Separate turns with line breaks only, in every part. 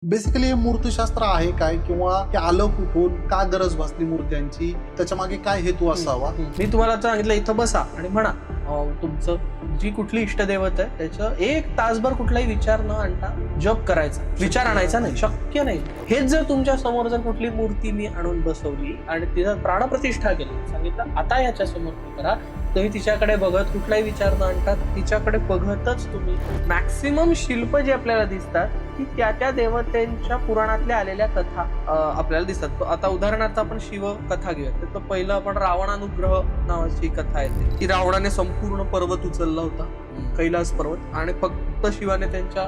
Basically हे मूर्तिशास्त्र आहे काय किंवा हे आलं कुठून, का गरज भासली मूर्त्यांची, त्याच्या मागे काय हेतू असावा?
मी तुम्हाला सांगितलं इथं बसा आणि म्हणा तुमचं जी कुठली इष्टदैवत आहे त्याचं 1 तासभर कुठलाही विचार न आणता जप करायचा, विचार आणायचा नाही, शक्य नाही. हेच जर तुमच्या समोर जर कुठली मूर्ती मी आणून बसवली आणि तिचा प्राणप्रतिष्ठा केली, सांगितलं आता ह्याच्या समोर करा, तुम्ही तिच्याकडे बघत कुठलाही विचार न आणता तिच्याकडे बघतच तुम्ही मॅक्सिमम शिल्प जे आपल्याला दिसतात ती त्या देवतेंच्या पुराणातल्या आलेल्या कथा आपल्याला दिसतात. आता उदाहरणार्थ आपण शिव कथा घेऊया, तर पहिलं आपण रावणानुग्रह नावाची कथा येते की रावणाने संपूर्ण पर्वत उचलला होता, कैलास पर्वत, आणि फक्त शिवाने त्यांच्या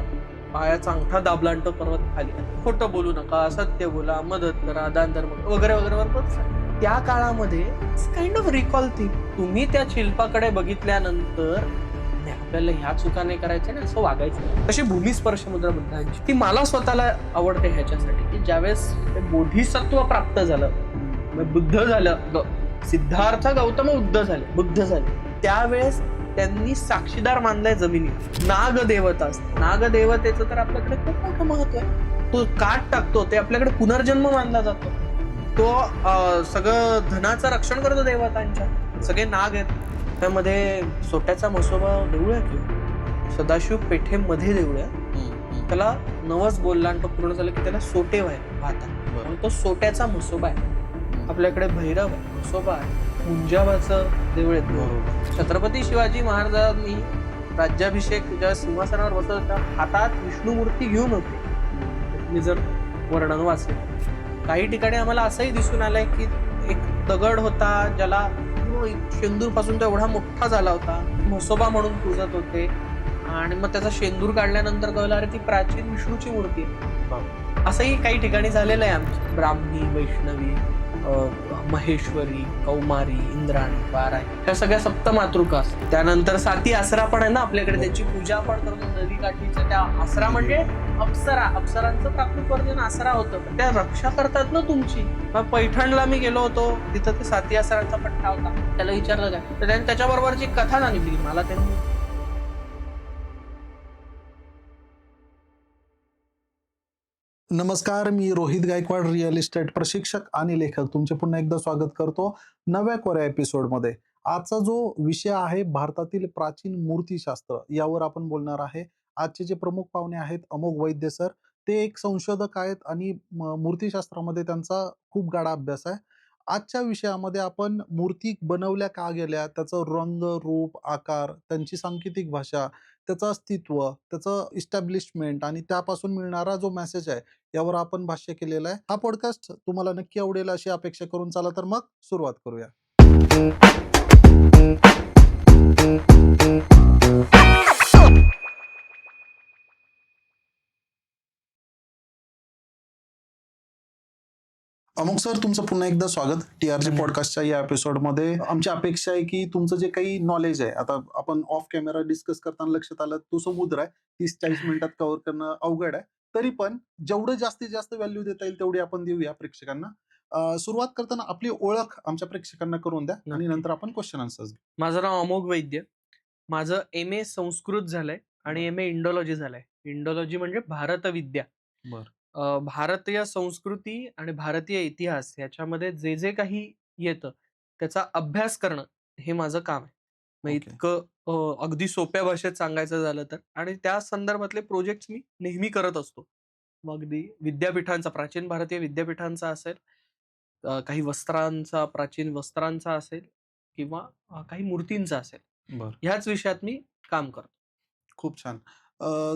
पायाचा अंगठा दाबला आणि तो पर्वत खाली. खोटं बोलू नका, सत्य बोला, मदत करा, दान धर्म वगैरे वगैरे वगैरे. त्या काळामध्ये काइंड ऑफ रिकॉल थिंग, तुम्ही त्या शिल्पाकडे बघितल्यानंतर आपल्याला ह्या चुका नाही करायच्या ना, असं वागायचं. तशी भूमिस्पर्श मुद्रा बुद्धांची ती मला स्वतःला आवडते ह्याच्यासाठी की ज्यावेळेस बोधिसत्व प्राप्त झालं, बुद्ध झालं, सिद्धार्थ गौतम बुद्ध झाले, त्यावेळेस त्यांनी साक्षीदार मानलाय जमिनी. नागदेवता असते, नागदेवतेचं तर आपल्याकडे खूप मोठं महत्व आहे. तो काट टाकतो, ते आपल्याकडे पुनर्जन्म मानला जातो. तो सगळं धनाचं रक्षण करतो देवतांच्या. सगळे नाग आहेत, त्यामध्ये सोट्याचा मसोबा देऊळ्या किंवा सदाशिव पेठेमध्ये देऊळ्या, त्याला नवस बोलला आणि तो पूर्ण झालं की त्याला सोटे वाहतात आणि तो सोट्याचा मसोबा आहे. आपल्याकडे भैरव आहे, मसोबा आहे, मुंजाबाचं देऊळ आहे. छत्रपती शिवाजी महाराजांनी राज्याभिषेक ज्या सिंहासनावर बसत होता, हातात विष्णुमूर्ती घेऊन होते. मी जर वर्णन वाचले, काही ठिकाणी आम्हाला असंही दिसून आलंय की एक दगड होता ज्याला शेंदूर पासून तो एवढा मोठा झाला होता, म्हसोबा म्हणून पूजत होते, आणि मग त्याचा शेंदूर काढल्यानंतर कळलं अरे ती प्राचीन विष्णूची मूर्ती आहे. असंही काही ठिकाणी झालेलं आहे आमच्या. ब्राह्मी, वैष्णवी, महेश्वरी, कौमारी, इंद्राणी, वाराही, ह्या सगळ्या सप्तमातृका असतात. त्यानंतर साती आसरा पण आहे ना आपल्याकडे, त्याची पूजा आपण करतो. नदी काठीच्या त्या आसरा म्हणजे अप्सरांचं प्राकृत वर्जन आसरा होतं, त्या रक्षा करतात ना तुमची. पैठणला मी गेलो होतो, तिथं ते साती आसरांचा पट्टा होता. त्याला विचारलं काय, तर त्याने त्याच्याबरोबरची कथा सांगितली मला. त्यांनी
नमस्कार, मी रोहित गायकवाड, रिअल इस्टेट प्रशिक्षक आणि लेखक. तुमचे पुन्हा एकदा स्वागत करतो नव्या कोऱ्या एपिसोडमध्ये. आजचा जो विषय आहे भारतातील प्राचीन मूर्तिशास्त्र, यावर आपण बोलणार आहे. आजचे जे प्रमुख पाहुणे आहेत अमोघ वैद्य सर, ते एक संशोधक आहेत आणि मूर्तिशास्त्रामध्ये त्यांचा खूप गाढा अभ्यास आहे. आजच्या विषयामध्ये आपण मूर्ती बनवल्या का गेल्या, त्याचं रंग, रूप, आकार, त्यांची सांकेतिक भाषा, त्याचं अस्तित्व, त्याचं इस्टॅब्लिशमेंट आणि त्यापासून मिळणारा जो मेसेज आहे, यावर आपण भाष्य केलेलं आहे. हा पॉडकास्ट तुम्हाला नक्की आवडेल अशी अपेक्षा करून चला तर मग सुरुवात करूया. अमुक सर, तुमचं पुन्हा एकदा स्वागत टीआरजी पॉडकास्टच्या या एपिसोडमध्ये. आमची अपेक्षा आहे की तुमचं जे काही नॉलेज आहे, आता आपण ऑफ कॅमेरा डिस्कस करताना लक्षात आलं तो समुद्र आहे, 30-40 मिनिटात कव्हर करणं अवघड आहे. तरी पण जेवढं जास्तीत जास्त व्हॅल्यू देता येईल तेवढी आपण देऊया प्रेक्षकांना. सुरुवात करताना आपली ओळख आमच्या प्रेक्षकांना करून द्या आणि नंतर आपण क्वेश्चन आन्सर्स घेऊ.
माझं नाव अमोघ वैद्य. माझं MA संस्कृत झालंय आणि MA इंडोलॉजी झालंय. इंडोलॉजी म्हणजे भारतविद्या. भारतीय संस्कृती आणि भारतीय इतिहास याच्यामध्ये जे जे काही येतं त्याचा अभ्यास करणं हे माझं काम आहे. मग
Okay.
इतकं अगदी सोप्या भाषेत सांगायचं झालं तर, आणि त्या संदर्भातले प्रोजेक्ट मी नेहमी करत असतो. मग अगदी विद्यापीठांचा, प्राचीन भारतीय विद्यापीठांचा असेल, काही वस्त्रांचा, प्राचीन वस्त्रांचा असेल, किंवा काही मूर्तींचा असेल, ह्याच विषयात मी काम करतो.
खूप छान.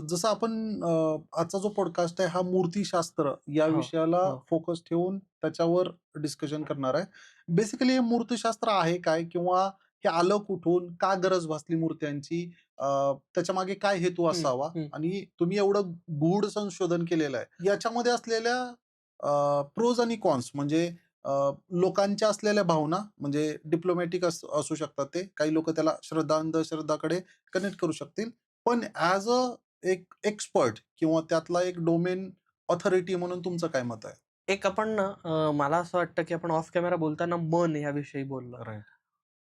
जसं आपण आजचा जो पॉडकास्ट आहे हा मूर्तिशास्त्र या
हो,
विषयाला
हो.
फोकस ठेवून त्याच्यावर डिस्कशन करणार आहे. बेसिकली हे मूर्तिशास्त्र आहे काय किंवा हे आलं कुठून, का गरज भासली मूर्त्यांची, त्याच्या मागे काय हेतू असावा, आणि तुम्ही एवढं गूढ संशोधन केलेलं आहे, याच्यामध्ये असलेल्या प्रोज आणि कॉन्स, म्हणजे लोकांच्या असलेल्या भावना, म्हणजे डिप्लोमॅटिक असू शकतात ते. काही लोक त्याला श्रद्धा अंधश्रद्धाकडे कनेक्ट करू शकतील. पण ॲज अ एक एक्सपर्ट किंवा त्यातला एक डोमेन ऑथॉरिटी म्हणून तुमचं काय मत आहे?
एक आपण ना मला असं वाटतं की आपण ऑफ कॅमेरा बोलताना मन याविषयी बोललो.
राईट.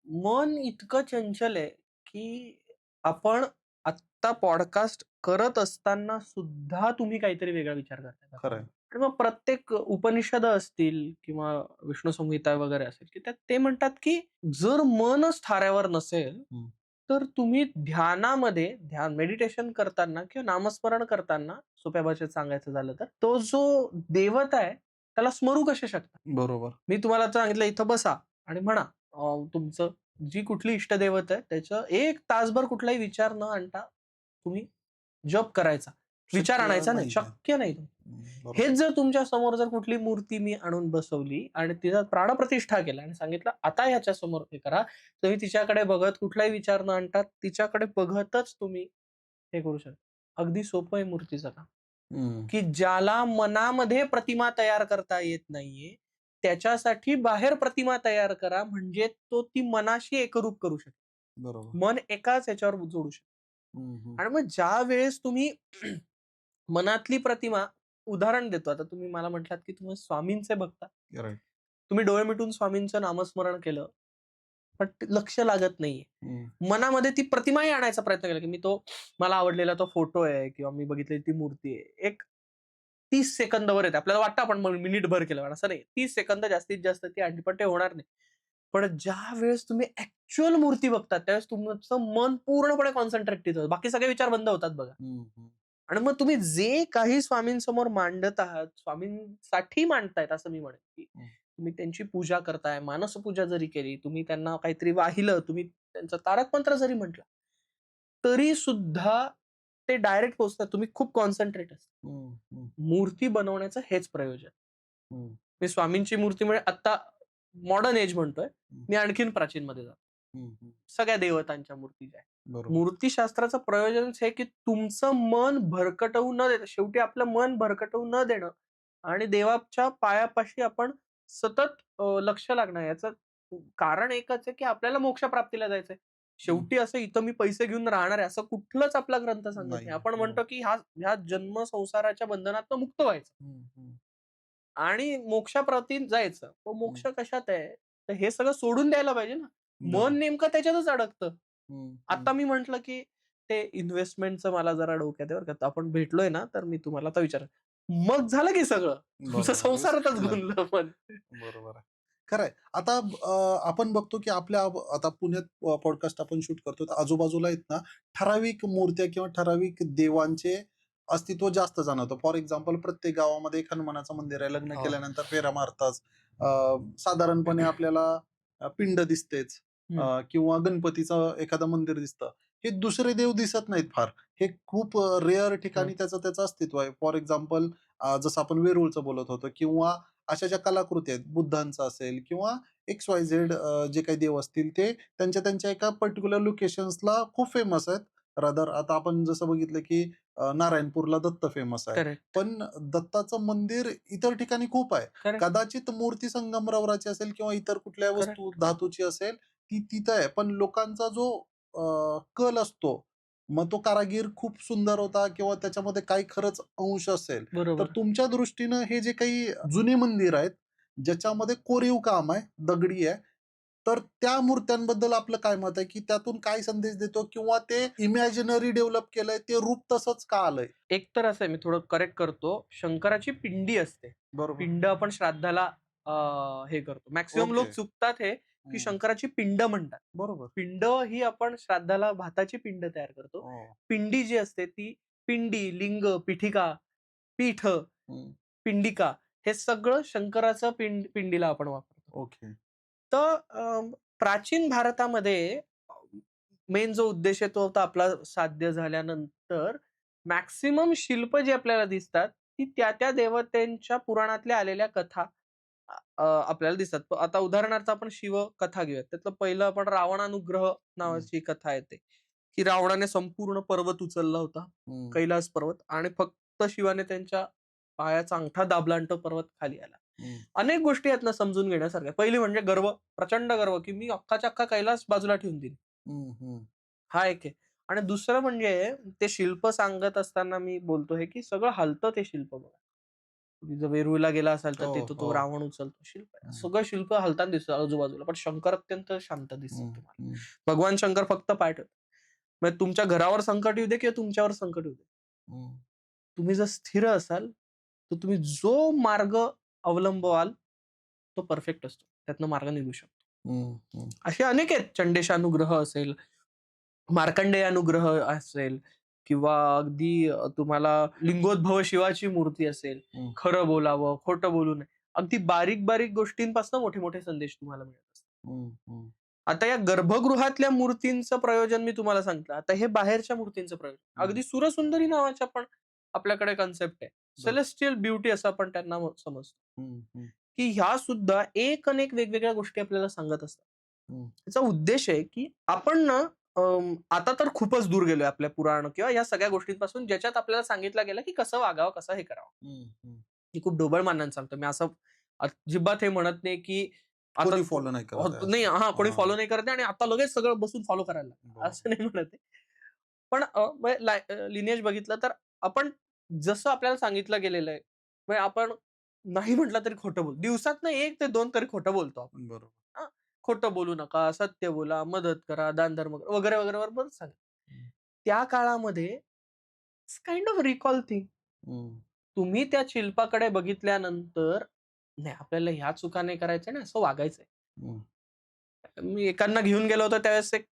मन इतकं चंचल आहे की आपण आत्ता पॉडकास्ट करत असताना सुद्धा तुम्ही काहीतरी वेगळा विचार करताय का?
खरंय.
आणि मग प्रत्येक उपनिषद असतील किंवा विष्णू संहिता वगैरे असेल, की त्यात ते म्हणतात, की जर मनच थाऱ्यावर नसेल,
हं.
तर तुम्ही ध्यानामध्ये मेडिटेशन करताना किंवा नामस्मरण करताना, सोप्या भाषेत सांगायचं झालं तर, तो जो देवता आहे, त्याला स्मरू कसे शकता?
बरोबर.
मी तुम्हाला आता सांगितलं इथं बसा आणि म्हणा तुमचं जी कुठली इष्टदैवत आहे त्याचं 1 तासभर कुठलाही विचार न आणता तुम्ही जप करायचा. विचार
शक्य
आणायचा नाही,
नाहीये.
शक्य नाही.
बरोबर.
हेच जर तुमच्या समोर जर कुठली मूर्ती मी आणून बसवली आणि तिचा प्राणप्रतिष्ठा केला आणि सांगितलं, "आता ह्याच्या समोर हे करा." तुम्ही तिच्याकडे बघत कुठलाही विचार न आणता तिच्याकडे बघतच तुम्ही हे करू शकता. अगदी सोपं आहे मूर्तीचं काम.
हं.
की ज्याला मनामध्ये प्रतिमा तयार करता येत नाहीये, त्याच्यासाठी बाहेर प्रतिमा तयार करा, म्हणजे तो ती मनाशी एकरूप करू शकेल.
बरोबर.
मन एकाच ह्याच्यावर जोडू शकतो.
हं, हं.
आणि मग ज्यावेळेस तुम्ही मनातली प्रतिमा उदाहरण देतो. आता तुम्ही मला म्हटलात, की तुम्ही स्वामींचे भक्त आहात.
राइट.
तुम्ही डोळे मिटून स्वामींचं नामस्मरण केलं, पण ते लक्ष लागत नाहीये.
हं.
मनामध्ये ती प्रतिमाही आणायचा प्रयत्न केला, की मला आवडलेला तो फोटो आहे किंवा मी बघितलेली ती मूर्ती आहे. एक 30 सेकंदावर येते. आपल्याला वाटतं आपण मिनिटभर केलं, पण असं नाही. 30 सेकंद जास्तीत जास्त ती आणली, पण ते होणार नाही. पण ज्यावेळेस तुम्ही ॲक्चुअल मूर्ती बघतात, त्यावेळेस तुमचं मन पूर्णपणे कॉन्सन्ट्रेट तिथं होतं. बाकी सगळे विचार बंद होतात बघा.
हं, हं.
आणि मग तुम्ही जे काही स्वामींसमोर मांडत आहात, स्वामींसाठी मांडतायत असं मी म्हणेन, की
हं.
तुम्ही त्यांची पूजा करताय, मानसपूजा जरी केली, तुम्ही त्यांना काहीतरी वाहिलं, तुम्ही त्यांचा तारक मंत्र जरी म्हटला, तरी सुद्धा ते डायरेक्ट पोहोचतात. तुम्ही खूप कॉन्सन्ट्रेट असता.
हं, हं.
मूर्ती बनवण्याचं हेच प्रयोजन.
हं.
मी स्वामींची मूर्ती म्हणजे आत्ता मॉडर्न एज म्हणतोय.
हं.
मी आणखीन प्राचीनमध्ये जातो.
हं, हं.
सगळ्या देवतांच्या मूर्ती ज्या आहेत.
बरोबर.
मूर्तीशास्त्राचं प्रयोजनच हे, की तुमचं मन भरकटवू न देता शेवटी आपलं मन भरकटवू न देणं आणि देवाच्या पायापाशी आपण सतत लक्ष लागणं याचं कारण एकच आहे, की आपल्याला मोक्षप्राप्तीला जायचंय.
हं.
शेवटी असं इथं मी पैसे घेऊन राहणार आहे असं कुठलंच आपला ग्रंथ सांगत नाही.
नाहीये.
आपण
हो.
म्हणतो, की ह्या जन्म संसाराच्या बंधनातनं मुक्त व्हायचं.
हं, हं.
आणि मोक्षाप्रती जायचं. मग
हं.
मोक्ष कशात आहे? तर हे सगळं सोडून द्यायला पाहिजे ना.
बरोबर.
मन नेमकं त्याच्यातच अडकतं.
हं, हं.
आता मी म्हटलं, की ते इन्व्हेस्टमेंटचं मला जरा डोक्यात आहे बरं का. आपण भेटलोय ना, तर मी तुम्हाला आता विचारेन. मग झालं की सगळं. तुमचं
बरोबर.
संसारातच
विसरलं.
गुंतलं मन.
बरोबर आहे. खरंय. आता आपण बघतो की आपल्या आता पुण्यात पॉडकास्ट आपण शूट करतो. तर आजूबाजूला आहेत ना, ठराविक मूर्त्या किंवा ठराविक देवांचे अस्तित्व जास्त जाणवतं. फॉर एक्झाम्पल प्रत्येक गावामध्ये एक हनुमानाचं मंदिर आहे. लग्न
हो.
केल्यानंतर फेरा मारतात. साधारणपणे आपल्याला पिंड दिसतेच
हं.
किंवा गणपतीचं एखादं मंदिर दिसतं. हे दुसरे देव दिसत नाहीत फार. हे खूप रेअर ठिकाणी त्याचं अस्तित्व आहे. फॉर एक्झाम्पल जसं आपण वेरूळचं बोलत होतो किंवा अशा ज्या कलाकृती आहेत, बुद्धांचं असेल किंवा XYZ जे काही देव असतील ते त्यांच्या एका पर्टिक्युलर लोकेशन्सला खूप फेमस आहेत. रादर आता आपण जसं बघितलं की नारायणपूरला दत्त फेमस आहे.
करेक्ट,
पण दत्ताचं मंदिर इतर ठिकाणी खूप आहे.
करेक्ट,
कदाचित मूर्ती संगमरवराची असेल किंवा इतर कुठल्या वस्तू
करेक्ट.
धातूची असेल, ती तिथं आहे. पण लोकांचा जो कल असतो, मग तो कारागीर खूप सुंदर होता किंवा त्याच्यामध्ये काही खरंच अंश असेल, तर
बरोबर.
तुमच्या दृष्टीनं हे जे काही जुने मंदिर आहेत, ज्याच्यामध्ये कोरीव काम आहे, दगडी आहे, तर त्या मूर्त्यांबद्दल आपलं काय मत आहे, की त्यातून काय संदेश देतो किंवा ते इमॅजिनरी डेव्हलप केलंय, ते रूप तसंच का आलंय?
एक तर असं आहे, मी थोडं करेक्ट करतो. शंकराची पिंडी असते.
बरोबर.
पिंड आपण श्राद्धाला हे करतो. मॅक्सिमम लोक
ओके.
चुकतात हे, की
हं.
शंकराची पिंड म्हणतात.
बरोबर.
पिंड ही आपण श्राद्धाला भाताची पिंड तयार करतो.
हो.
पिंडी जी असते ती पिंडी, लिंग, पीठिका, पीठ,
हं.
पिंडिका हे सगळं शंकराचं पिंडीला आपण वापरतो.
ओके.
तर प्राचीन भारतामध्ये मेन जो उद्देश आहे तो होता आपला साध्य झाल्यानंतर मॅक्सिमम शिल्प जी आपल्याला दिसतात, ती त्या देवतांच्या पुराणातल्या आलेल्या कथा आपल्याला दिसतात. आता उदाहरणार्थ आपण शिवकथा घेऊयात. त्यातलं पहिलं आपण रावणानुग्रह
हं.
नावाची कथा येते, की रावणाने संपूर्ण पर्वत उचलला होता,
हं.
कैलास पर्वत आणि फक्त शिवाने त्यांच्या पायाचा अंगठा दाबला आणि तो पर्वत खाली आला.
हं.
अनेक गोष्टी आहेत ना समजून घेण्यासारख्या. पहिली म्हणजे गर्व, प्रचंड गर्व, की मी अख्खाच्या अख्खा कैलास बाजूला ठेवून देईन.
हं, हं.
हा एक आहे. आणि दुसरं म्हणजे ते शिल्प सांगत असताना मी बोलतोय, की सगळं हलतं ते शिल्प बघा. तुम्ही जर वेरूळला गेला असाल तर
हो,
तिथं तो
हो.
रावण उचलतो शिल्प आहे.
हं.
सगळं शिल्प हलताना दिसतं आजूबाजूला. पण शंकर अत्यंत शांत दिसतात
हं,
तुम्हाला.
हं.
भगवान शंकर फक्त पाय ठेवतात. म्हणजे तुमच्या घरावर संकट येऊ दे किंवा तुमच्यावर संकट येऊ दे,
हम्म.
तुम्ही जर स्थिर असाल तर तुम्ही जो मार्ग अवलंबवाल तो परफेक्ट असतो, त्यातनं मार्ग निघू शकतो.
हम्म. हम्म.
असे अनेक आहेत. चंडेशानुग्रह असेल, मार्कंडेय अनुग्रह असेल, किंवा अगदी तुम्हाला लिंगोद्भव शिवाची मूर्ती असेल,
हम्म.
खरं बोलावं, खोटं बोलू नये. अगदी बारीक बारीक गोष्टींपासून मोठे मोठे संदेश तुम्हाला मिळत असतात.
हम्म. हम्म.
आता या गर्भगृहातल्या मूर्तींचं प्रयोजन मी तुम्हाला सांगितलं. आता हे बाहेरच्या मूर्तींचं प्रयोजन. अगदी सुरसुंदरी नावाच्या पण आपल्याकडे कन्सेप्ट आहे. सेलेस्टियल ब्युटी असं आपण त्यांना समजतो.
हम्म. हम्म.
की ह्या सुद्धा एक अनेक वेगवेगळ्या गोष्टी आपल्याला सांगत असतात.
हम्म.
त्याचा उद्देश आहे की आपण ना आता तर खूपच दूर गेलोय आपल्या पुराण किंवा या सगळ्या गोष्टींपासून, ज्याच्यात आपल्याला सांगितलं गेलं की कसं वागावं, कसं हे करावं.
हम्म. हम्म.
ही खूप ढोबळ मानानं सांगतो मी. असं अजिबात हे म्हणत नाही की आता
कोणी फॉलो नाही करत आहे
नाही,
असं.
हा कोणी
हा.
फॉलो नाही करत आहे आणि आता लगेच सगळं बसून फॉलो करायला लागलं.
बरोबर.
असं नाही म्हणत आहे. पण लिनिएज बघितलं तर आपण जसं आपल्याला सांगितलं गेलेलं आहे, म्हणजे आपण नाही म्हटलं तरी खोटं बोलतो. दिवसातनं 1 ते 2 तरी खोटं बोलतो आपण.
बरोबर.
हां, खोटं बोलू नका, सत्य बोला, मदत करा, दानधर्म करा, वगैरे, वगैरे, वगैरे बरंच सांगितलं.
हम्म.
त्या काळामध्ये काइंड ऑफ रिकॉल थिंग.
हम्म.
तुम्ही त्या शिल्पाकडे बघितल्यानंतर, नाही आपल्याला ह्या चुका नाही करायच्या ना, असं वागायचंय.
हम्म.
मी एकांना घेऊन गेलो होतो त्यावेळेस एक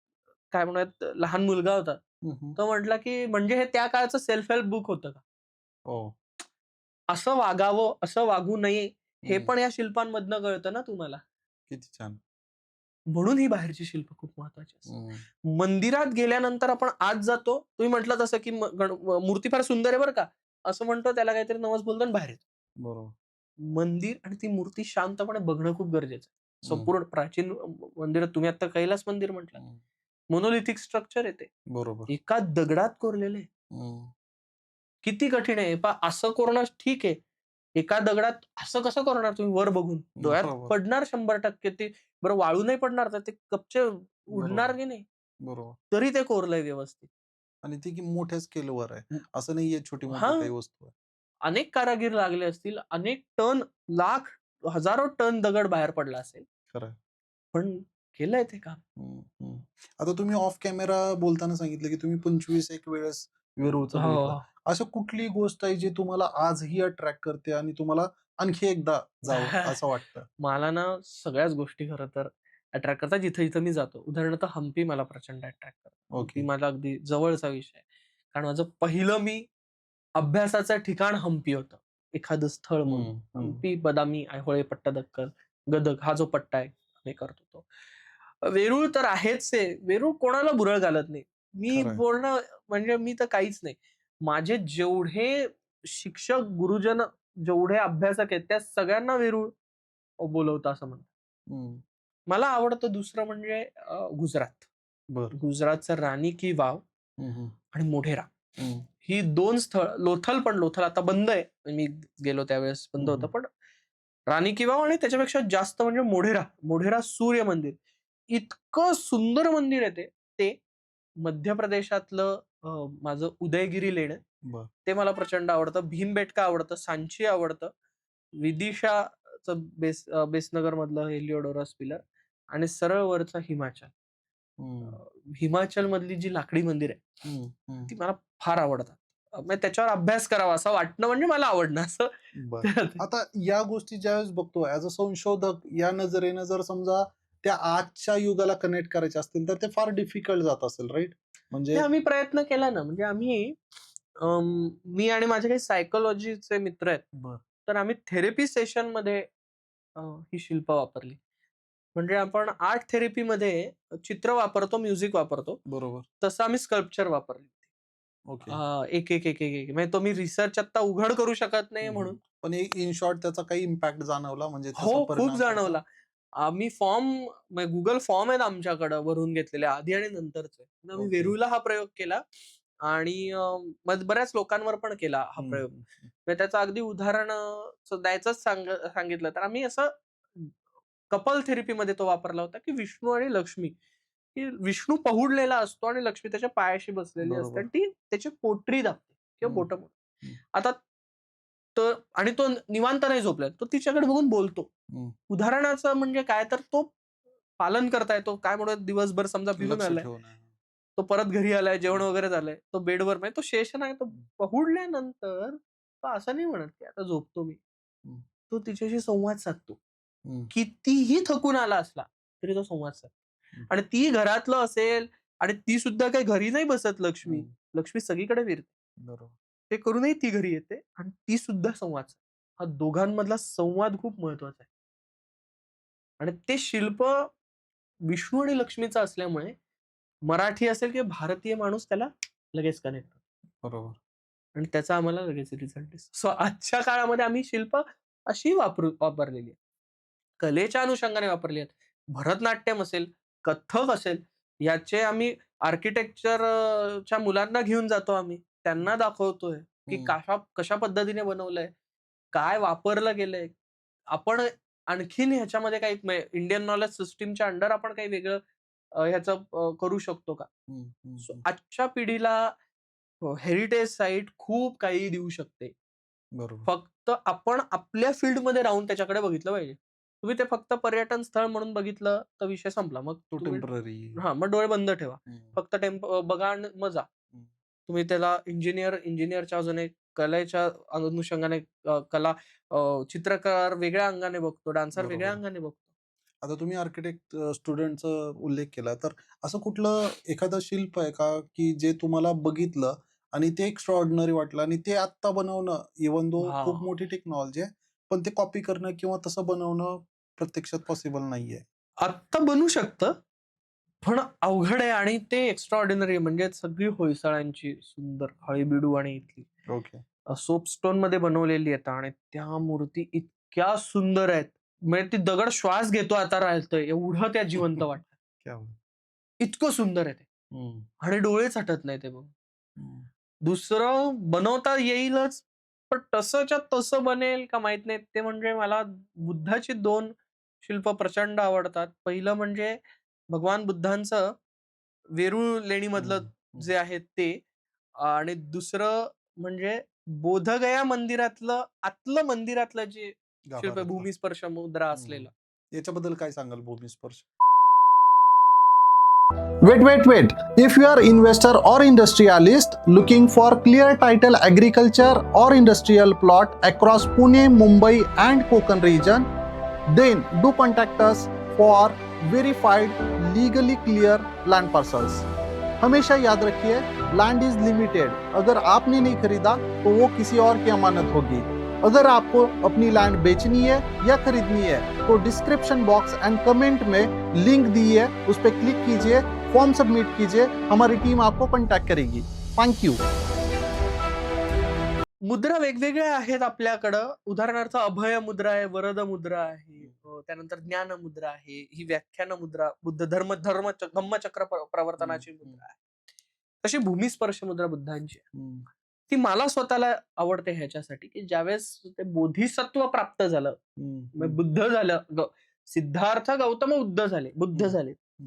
काय म्हणूयात लहान मुलगा होता.
हम्म.
तो म्हटला की म्हणजे हे त्या काळचं सेल्फ हेल्प बुक होतं का?
हो.
असं वागावं, असं वागू नये, हे
हम्म.
पण या शिल्पांमधनं कळतं ना तुम्हाला.
किती छान.
म्हणून ही बाहेरची शिल्प खूप महत्वाची असतात.
हम्म.
मंदिरात गेल्यानंतर आपण आत जातो. तुम्ही म्हटलं तसं की मूर्ती फार सुंदर आहे बरं का, असं म्हणतो, त्याला काहीतरी नवस बोलतो आणि बाहेर येतो.
बरोबर.
मंदिर आणि ती मूर्ती शांतपणे बघणं खूप गरजेचं आहे.
हम्म.
संपूर्ण प्राचीन मंदिरात तुम्ही आता कैलास मंदिर म्हटलं,
हम्म.
मोनोलिथिक स्ट्रक्चर आहे ते.
बरोबर.
एका दगडात कोरलेलं आहे.
हम्म.
किती कठीण आहे. असं कोरणं ठीक आहे. एका दगडात असं कसं करणार तुम्ही वर बघून? डोळ्यात
बरोबर.
पडणार 100% ते. बरं वाळू नाही पडणार तर ते कपचे उडणार
बरोबर.
की नाही?
बरोबर.
तरी ते कोरलंय व्यवस्थित.
आणि ती की मोठ्या स्केलवर आहे. असं नाहीये छोटी मोठी
हां.
काही वस्तू आहे.
अनेक कारागीर लागले असतील. अनेक टन, लाख, हजारो टन दगड बाहेर पडला असेल.
खरं आहे.
पण केलंय ते काम.
हम्म. हम्म. आता तुम्ही ऑफ कॅमेरा बोलताना सांगितलं की तुम्ही 25 एक वेळेस वेरूळचं बघितलं.
हो.
असं कुठली गोष्ट आहे जी तुम्हाला आजही अट्रॅक्ट करते आणि तुम्हाला आणखी एकदा जावं असं वाटतं?
मला ना सगळ्याच गोष्टी खरं तर अट्रॅक्ट करतात जिथं-जिथं मी जातो. उदाहरणार्थ हम्पी मला प्रचंड अट्रॅक्ट करतं. हम्पी
ओके.
माझा अगदी जवळचा विषय आहे. कारण माझं पहिलं अभ्यासाचं ठिकाण हम्पी होतं. एखादं स्थळ म्हणून.
हम्म. हम्म.
हम्पी, बदामी, ऐहोळे, पट्टदकल, गदग हा जो पट्टा आहे, मी करतो तो. वेरूळ तर आहेच आहे. वेरूळ कोणाला बुरळ घालत नाही. मी
खरं आहे.
बोलणं म्हणजे मी तर काहीच नाही. माझे जेवढे शिक्षक, गुरुजन, जेवढे अभ्यासक आहेत, त्या सगळ्यांना वेरूळ बोलवतं असं म्हणतात.
हम्म.
मला आवडतं दुसरं म्हणजे गुजरात.
बर.
गुजरातचं राणी की वाव
हम्म.
आणि मोढेरा.
हम्म.
ही 2 स्थळ, लोथल आता बंद आहे. मी गेलो त्यावेळेस बंद होतं. पण राणी की वाव आणि त्याच्यापेक्षा जास्त म्हणजे मोढेरा सूर्य मंदिर. इतकं सुंदर मंदिर आहे ते. ते मध्य प्रदेशातलं माझं उदयगिरी लेण आहे.
बर.
ते मला प्रचंड आवडतं. भीमबेटका आवडतं, सांची आवडतं. विदिशाचं बेसनगर मधलं हेलिओडोरस पिलर आणि सरळ वरचं हिमाचल.
हम्म.
हिमाचल मधली जी लाकडी मंदिर आहे,
हम्म. हम्म.
ती मला फार आवडतात. म्हणजे त्याच्यावर अभ्यास करावा असं वाटणं म्हणजे मला आवडणं असं.
बर. आता या गोष्टी ज्यावेळेस बघतो ऍज अ संशोधक या नजरेनं जर समजा त्या आजच्या युगाला कनेक्ट करायचे असतील तर ते फार डिफिकल्ट जात असेल, राईट? म्हणजे
आम्ही प्रयत्न केला ना, म्हणजे मी आणि माझे काही सायकोलॉजीचे मित्र आहेत.
बर.
तर आम्ही थेरपी सेशन मध्ये ही शिल्प वापरली. म्हणजे आपण आर्ट थेरपीमध्ये चित्र वापरतो, म्युझिक वापरतो.
बरोबर.
तसं आम्ही स्कल्पचर वापरली.
ओके.
एक म्हणजे तो मी रिसर्च आता उघड करू शकत नाही म्हणून.
पण इन शॉर्ट त्याचा काही इम्पॅक्ट जाणवला म्हणजे
हो,
त्याचा
खूप
परिणाम त्याचा?
जाणवला. आम्ही गुगल फॉर्म आहेत आमच्याकडं भरून घेतलेले आधी आणि नंतरचे. आम्ही
ओके.
वेरूळला हा प्रयोग केला आणि बऱ्याच लोकांवर पण केला हा
हम्म.
प्रयोग. म्हणजे त्याचं अगदी उदाहरण द्यायचंच सांगितलं तर आम्ही असं कपल थेरपीमध्ये तो वापरला होता, की विष्णू आणि लक्ष्मी, की विष्णू पहुडलेला असतो आणि लक्ष्मी त्याच्या पायाशी बसलेली असते
बरोबर.
आणि ती त्याची पोटरी दाबते किंवा
हम्म.
बोटं मोडते.
हम्म.
आता तर आणि तो निवांत नाही झोपलाय. तो तिच्याकडे बघून बोलतो.
हम्म.
उदाहरणाचं म्हणजे काय तर तो पालन करताय तो काय म्हणूयात दिवसभर समजा फिरून
लक्ष
आलाय.
ठेवून आहे.
तो परत घरी आलाय, जेवण वगैरे झालंय, तो बेडवर म्हणजे तो शेष नाही, तो पहुडल्यानंतर तो असं नाही म्हणत की आता झोपतो मी.
हं.
तो तिच्याशी संवाद साधतो.
हं.
कितीही थकून आला असला, तरी तो संवाद साधतो.
हं.
आणि ती घरातलं असेल आणि ती सुद्धा काही घरी नाही बसत लक्ष्मी.
हं.
लक्ष्मी सगळीकडे फिरते.
बरोबर.
ते करूनही ती घरी येते आणि ती सुद्धा संवाद साधते. हा दोघांमधला संवाद खूप महत्वाचा आहे. आणि ते शिल्प विष्णू आणि लक्ष्मीचं असल्यामुळे मराठी असेल किंवा भारतीय माणूस त्याला लगेच कनेक्ट होतो.
बरोबर.
आणि त्याचा आम्हाला लगेच रिझल्ट दिसतो. सो आजच्या काळामध्ये आम्ही शिल्प अशी वापरलेली आहे. कलेच्या अनुषंगाने वापरली आहेत. भरतनाट्यम असेल, कथ्थक असेल, याचे आम्ही च्या मुलांना घेऊन जातो आम्ही. त्यांना दाखवतोय, की
हं.
कशा पद्धतीने बनवलंय, काय वापरलं गेलंय. आपण आणखीन ह्याच्यामध्ये काही इंडियन नॉलेज सिस्टमच्या अंडर आपण काही वेगळं ह्याचं करू शकतो का?
हं. हं.
सो
हं.
आजच्या पिढीला हेरिटेज साईट खूप काही देऊ शकते.
बरोबर.
फक्त आपण आपल्या फील्डमध्ये राहून त्याच्याकडे बघितलं पाहिजे. तुम्ही ते फक्त पर्यटन स्थळ म्हणून बघितलं तर विषय संपला. मग
तो
तुम्ही
टेम्पररी.
हां, मग डोळे बंद ठेवा.
हं.
फक्त बघा आणि मग जा.
हं.
तुम्ही त्याला इंजिनिअरच्या अजून कलेच्या अनुषंगाने चित्रकार वेगळ्या अंगाने बघतो, डान्सर वेगळ्या
बरोबर.
अंगाने बघतो.
आता तुम्ही आर्किटेक्ट स्टुडंटचा उल्लेख केला, तर असं कुठलं एखादं शिल्प आहे का, की जे तुम्हाला बघितलं आणि ते एक्स्ट्राऑर्डिनरी वाटलं आणि ते आत्ता बनवणं इव्हन दो
हां.
खूप मोठी टेक्नॉलॉजी आहे, पण ते कॉपी करणं किंवा तसं बनवणं प्रत्यक्षात पॉसिबल नाहीये?
आत्ता बनू शकतं, पण अवघड आहे आणि ते एक्स्ट्राऑर्डिनरी म्हणजे सगळी होयसळांची सुंदर हळीबीडू आणि इथली
ओके.
सोपस्टोनमध्ये बनवलेली आहेत आणि त्या मूर्ती इतक्या सुंदर आहेत. म्हणजे ती दगड श्वास घेतो आता राहतोय एवढं त्या जिवंत वाटतात.
क्या बात!
इतकं सुंदर आहे ते
हं.
आणि डोळेच हटत नाही ते बघून.
हं.
दुसरं बनवता येईलच, पण तसंच्या तसं बनेल का माहीत नाही. ते म्हणजे मला बुद्धाची 2 शिल्प प्रचंड आवडतात. पहिलं म्हणजे भगवान बुद्धांचं वेरूळ लेणीमधलं
हं. हं.
जे आहे ते आणि दुसरं म्हणजे बोधगया मंदिरातलं आतलं मंदिरातलं जे शिल्प आहे,
गाभाऱ्यातलं.
भूमिस्पर्श मुद्रा
हं.
असलेलं.
याच्याबद्दल काय सांगाल भूमिस्पर्श?
Wait. If you are investor or industrialist looking for clear title agriculture or industrial plot across Pune, Mumbai and Konkan region, then do contact us for verified legally clear land parcels. हमेशा याद रखिए, land is limited. अगर आपने नहीं खरीदा तो वो किसी और की अमानत होगी. अगर आपको अपनी लैंड बेचनी है या खरीदनी है तो डिस्क्रिप्शन बॉक्स एंड कमेंट में लिंक दी है, उस पर क्लिक कीजिए, फॉर्म सबमिट कीजिए, हमारी टीम आपको कांटेक्ट करेगी. Thank you.
मुद्रा वेगवेगळ्या आहेत आपल्याकडं. उदाहरणार्थ अभय मुद्रा आहे, वरद मुद्रा आहे, त्यानंतर ज्ञान मुद्रा आहे, ही व्याख्यान मुद्रा, बुद्ध धम्मचक्र
हं.
प्रवर्तनाची
हं.
मुद्रा आहे. तशी भूमिस्पर्श मुद्रा बुद्धांची आहे.
हं.
ती मला स्वतःला आवडते ह्याच्यासाठी, की ज्यावेळेस ते बोधिसत्व प्राप्त झालं,
हं.
मग बुद्ध झालं, सिद्धार्थ गौतम बुद्ध
हं.
झाले.
हं.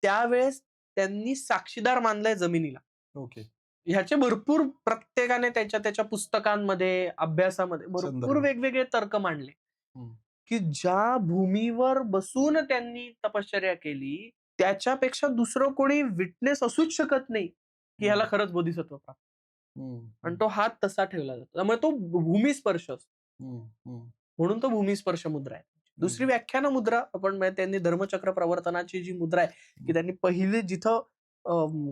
त्यावेळेस त्यांनी साक्षीदार मानलंय जमिनीला.
ओके.
ह्याचे भरपूर प्रत्येकाने त्याच्या त्याच्या पुस्तकांमध्ये, अभ्यासामध्ये भरपूर
संदर्भ.
वेगवेगळे तर्क मांडले,
हं.
की ज्या भूमीवर बसून त्यांनी तपश्चर्या केली, त्याच्यापेक्षा दुसरं कोणी विटनेस असूच शकत नाही, की ह्याला
हं.
खरंच बोधिसत्व प्राप्त.
हं.
आणि
हं.
तो हात तसा ठेवला जातो. त्यामुळे तो भूमिस्पर्श असतो.
हं. हं.
म्हणून तो भूमिस्पर्श मुद्रा आहे. दुसरी
हं.
व्याख्यान मुद्रा आपण म्हणजे त्यांनी धर्मचक्र प्रवर्तनाची जी मुद्रा आहे, की
हं.
त्यांनी पहिले जिथं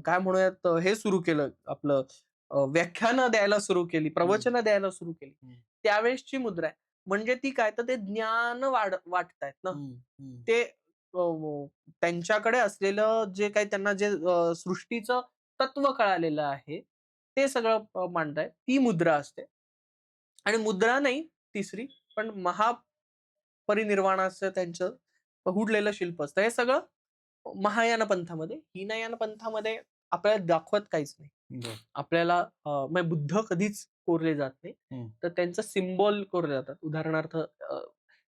काय म्हणूयात हे सुरू केलं आपलं व्याख्यानं द्यायला सुरू केली,
हं.
प्रवचनं द्यायला सुरू केली.
हं.
त्यावेळेसची मुद्रा आहे. म्हणजे ती काय तर ते ज्ञान वाटतायत ना.
हं. हं.
ते त्यांच्याकडे असलेलं जे काही त्यांना जे सृष्टीचं तत्व कळालेलं आहे, ते सगळं मांडतायत. ती मुद्रा असते. आणि मुद्रा नाही तिसरी, पण महापरिनिर्वाणाचं त्यांचं हुडलेलं शिल्प असतं. हे सगळं महायान पंथामध्ये. हीनयान पंथामध्ये आपल्याला दाखवत काहीच नाही.
बरं.
आपल्याला म्हणजे बुद्ध कधीच कोरले जात नाही.
हं.
तर त्यांचं सिम्बॉल कोरले जातात. उदाहरणार्थ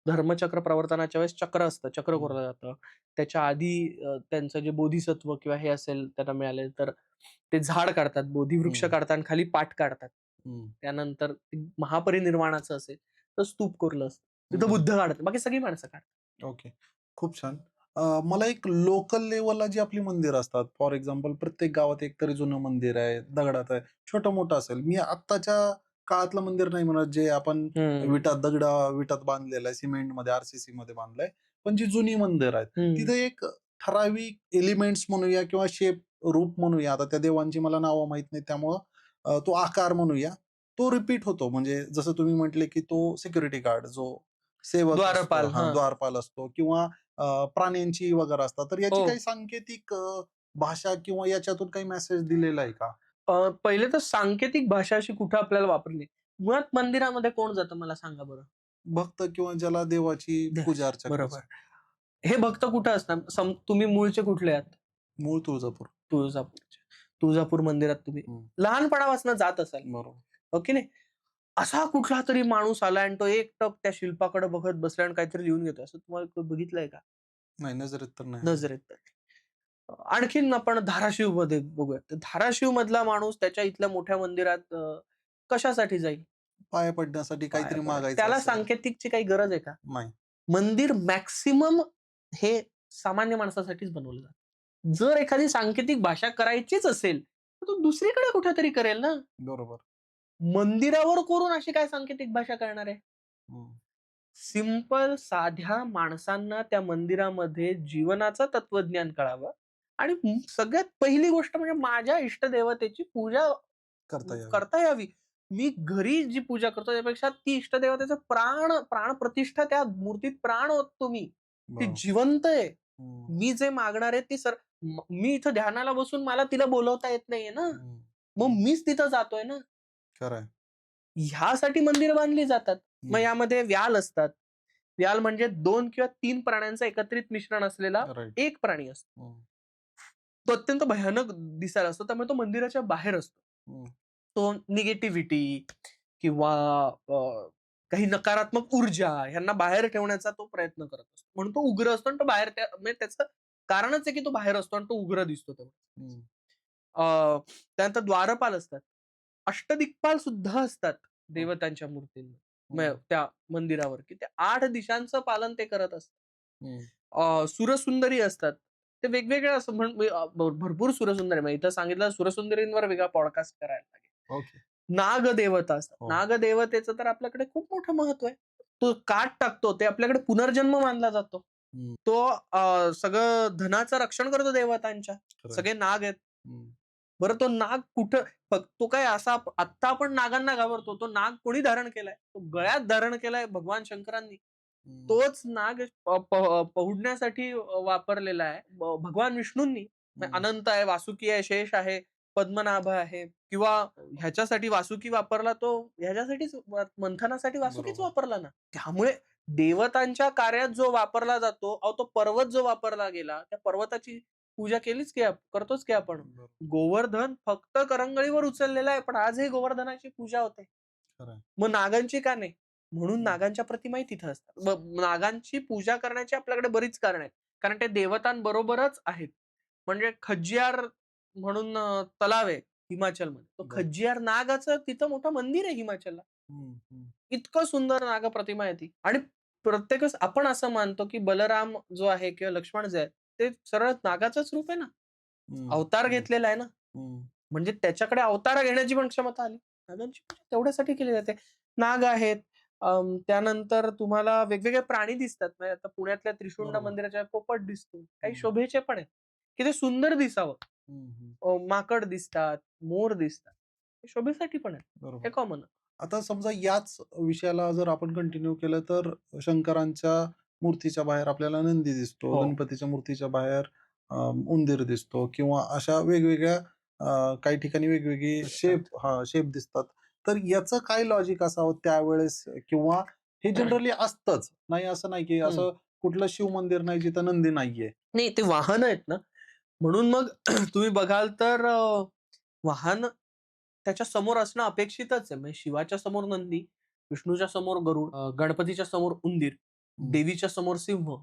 धर्मचक्र प्रवर्तनाच्या वेळेस चक्र असतं, चक्र
हं.
कोरलं जातं. त्याच्या आधी त्यांचं जे बोधिसत्व किंवा हे असेल त्यांना मिळाले तर ते झाड काढतात, बोधिवृक्ष
हं.
काढतात आणि खाली पाट काढतात.
हं.
त्यानंतर ते महापरिनिर्वाणाचं असेल तर स्तूप कोरलं असतं. तिथं
हं.
बुद्ध काढतात. बाकी सगळी माणसं काढतात.
ओके. खूप छान. मला एक लोकल लेवलला जी आपली मंदिर असतात, फॉर एक्झाम्पल प्रत्येक गावात एक तरी जुनं मंदिर आहे, दगडात आहे, छोटं मोठं असेल. मी आत्ताच्या काळातलं मंदिर नाही म्हणत, जे आपण विटात बांधलेलं आहे, सिमेंटमध्ये, आरसीसी मध्ये बांधलंय. पण जी जुनी मंदिर आहेत, तिथे एक ठराविक एलिमेंट्स म्हणूया किंवा शेप, रूप म्हणूया, आता त्या देवांची मला नावं माहित नाही, त्यामुळं तो आकार म्हणूया, तो रिपीट होतो. म्हणजे जसं तुम्ही म्हटले, की तो सिक्युरिटी गार्ड जो सेवक असतो,
द्वारपाल. हा.
द्वारपाल असतो, किंवा प्राण्यांची वगैरे असतात. तर याची
हो.
काही सांकेतिक भाषा किंवा याच्यातून काही मेसेज दिलेला आहे का?
पहिले तर सांकेतिक भाषा अशी कुठं आपल्याला वापरली. मुळात मंदिरामध्ये कोण जातं मला सांगा बरं?
भक्त किंवा ज्याला देवाची पूजा अर्चा
बरोबर.
करायची.
हे भक्त कुठं असतात? तुम्ही मूळचे कुठले आहात?
मूळ तुळजापूर.
तुळजापूरचे. तुळजापूर मंदिरात तुम्ही लहानपणापासून जात असाल,
बरोबर.
हो की नाही? असा कुठला तरी माणूस आला आणि तो एकटक त्या शिल्पाकडे बघत बसला आणि काहीतरी लिहून घेतो, असं तुम्हाला बघितलंय का?
नाही, नजरेत तर नाही.
नजरेत तर. आणखीन आपण धाराशिव मध्ये बघूया. तर धाराशिव मधला माणूस त्याच्या इथल्या मोठ्या मंदिरात कशासाठी जाईल?
पाया पडण्यासाठी, काहीतरी
पाया पडायला.
मागायचं
त्याला
असेल.
सांकेतिकची काही गरज आहे का?
नाही.
मंदिर मॅक्सिमम हे सामान्य माणसासाठीच बनवलं जातं. जर एखादी सांकेतिक भाषा करायचीच असेल, तर तो दुसरीकडे कुठेतरी करेल ना.
बरोबर.
मंदिरावर करून अशी काय सांकेतिक भाषा करणार आहे?
हम्म.
सिंपल साध्या माणसांना त्या मंदिरामध्ये जीवनाचं तत्वज्ञान कळावं आणि सगळ्यात पहिली गोष्ट म्हणजे माझ्या इष्टदेवतेची पूजा
करता यावी.
करता यावी. मी घरी जी पूजा करतो त्यापेक्षा ती इष्टदेवतेचं प्राण प्रतिष्ठा त्या मूर्तीत प्राण ओततो मी. ती
बरोबर.
जिवंत आहे.
हम्म.
मी जे मागणार आहे ती मी इथं ध्यानाला बसून मला तिला बोलवता येत नाहीये ना. मग मीच तिथं जातोय ना.
खरंय.
ह्यासाठी मंदिर बांधली जातात. मग यामध्ये व्याल असतात. व्याल म्हणजे 2 किंवा 3 प्राण्यांचं एकत्रित मिश्रण असलेला
राईट.
एक प्राणी असतो. तो अत्यंत भयानक दिसायला असतो, त्यामुळे तो मंदिराच्या बाहेर असतो. तो निगेटिव्हिटी किंवा काही नकारात्मक ऊर्जा ह्यांना बाहेर ठेवण्याचा तो प्रयत्न करत असतो. म्हणून तो उग्र असतो आणि तो बाहेर म्हणजे त्याचं कारणच आहे की तो बाहेर असतो आणि तो उग्र दिसतो तेव्हा. त्यानंतर द्वारपाल असतात. अष्टदिक्पाल सुद्धा असतात देवतांच्या मूर्तींवर, त्या मंदिरावर, की त्या 8 दिशांचं पालन ते करत असतात. सुरसुंदरी असतात. ते वेगवेगळे असं भरपूर सुरसुंदरी, म्हणजे इथं सांगितलं सुरसुंदरींवर वेगळा पॉडकास्ट करायला लागेल.
ओके.
नागदेवता असतात. नागदेवतेचं तर आपल्याकडे खूप मोठं महत्व आहे. तो काठ टाकतो, ते आपल्याकडे पुनर्जन्म मानला जातो. तो सगळं धनाचं रक्षण करतो देवतांच्या. सगळे नाग आहेत. बरं, तो नाग कुठं, तो काय असा आत्ता आपण नागांना घाबरतो, तो नाग कोणी धारण केलाय? तो गळ्यात धारण केलाय भगवान शंकरांनी. तोच नाग पहुडण्यासाठी वापरलेला आहे भगवान विष्णूंनी. अनंत आहे, वासुकी आहे, शेष आहे, पद्मनाभ आहे, किंवा ह्याच्यासाठी वासुकी वापरला तो ह्याच्यासाठीच, मंथनासाठी वासुकीच वापरला ना. त्यामुळे देवतांच्या कार्यात जो वापरला जातो, तो पर्वत जो वापरला गेला, त्या पर्वताची पूजा केलीच की करतोच की आपण. गोवर्धन फक्त करंगळीवर उचललेला आहे, पण आजही गोवर्धनाची पूजा होते. मग नागांची का नाही? म्हणून नागांच्या प्रतिमाही तिथं असतात. नागांची पूजा करण्याची आपल्याकडे बरीच कारण आहेत, कारण ते देवतांबरोबरच आहेत. म्हणजे खज्जियार म्हणून तलाव आहे हिमाचलमध्ये, तो खज्जियार नागाचं तिथं मोठं मंदिर आहे हिमाचलला. इतकं सुंदर नाग प्रतिमा आहे ती. आणि प्रत्येकच आपण असं मानतो की बलराम जो आहे किंवा लक्ष्मण जे आहे ते सरळ नागाचंच रूप आहे ना, अवतार घेतलेला आहे ना. म्हणजे त्याच्याकडे अवतार घेण्याची पण क्षमता आली. नागांची पूजा तेवढ्यासाठी केली जाते. नाग आहेत. त्यानंतर तुम्हाला वेगवेगळे प्राणी दिसतात. म्हणजे आता पुण्यातल्या त्रिशुंड मंदिराच्या पोपट दिसतो. काही शोभेचे पण आहेत की ते सुंदर दिसावं. माकड दिसतात, मोर दिसतात, हे शोभेसाठी पण आहेत. हे कॉमन.
आता समजा याच विषयाला जर आपण कंटिन्यू केलं, तर शंकरांच्या मूर्तीच्या बाहेर आपल्याला नंदी दिसतो, गणपतीच्या मूर्तीच्या बाहेर उंदीर दिसतो, किंवा अशा वेगवेगळ्या काही ठिकाणी वेगवेगळी शेप दिसतात. तर याचं काय लॉजिक असावं त्यावेळेस, किंवा हे जनरली असतंच नाही असं नाही की असं कुठलं शिव मंदिर नाही जिथं नंदी नाहीये?
नाही, ते वाहन आहेत ना, म्हणून मग तुम्ही बघाल तर वाहन त्याच्या समोर असणं अपेक्षितच आहे. म्हणजे शिवाच्या समोर नंदी, विष्णूच्या समोर गरुड, गणपतीच्या समोर उंदीर, देवीच्या समोर सिंह,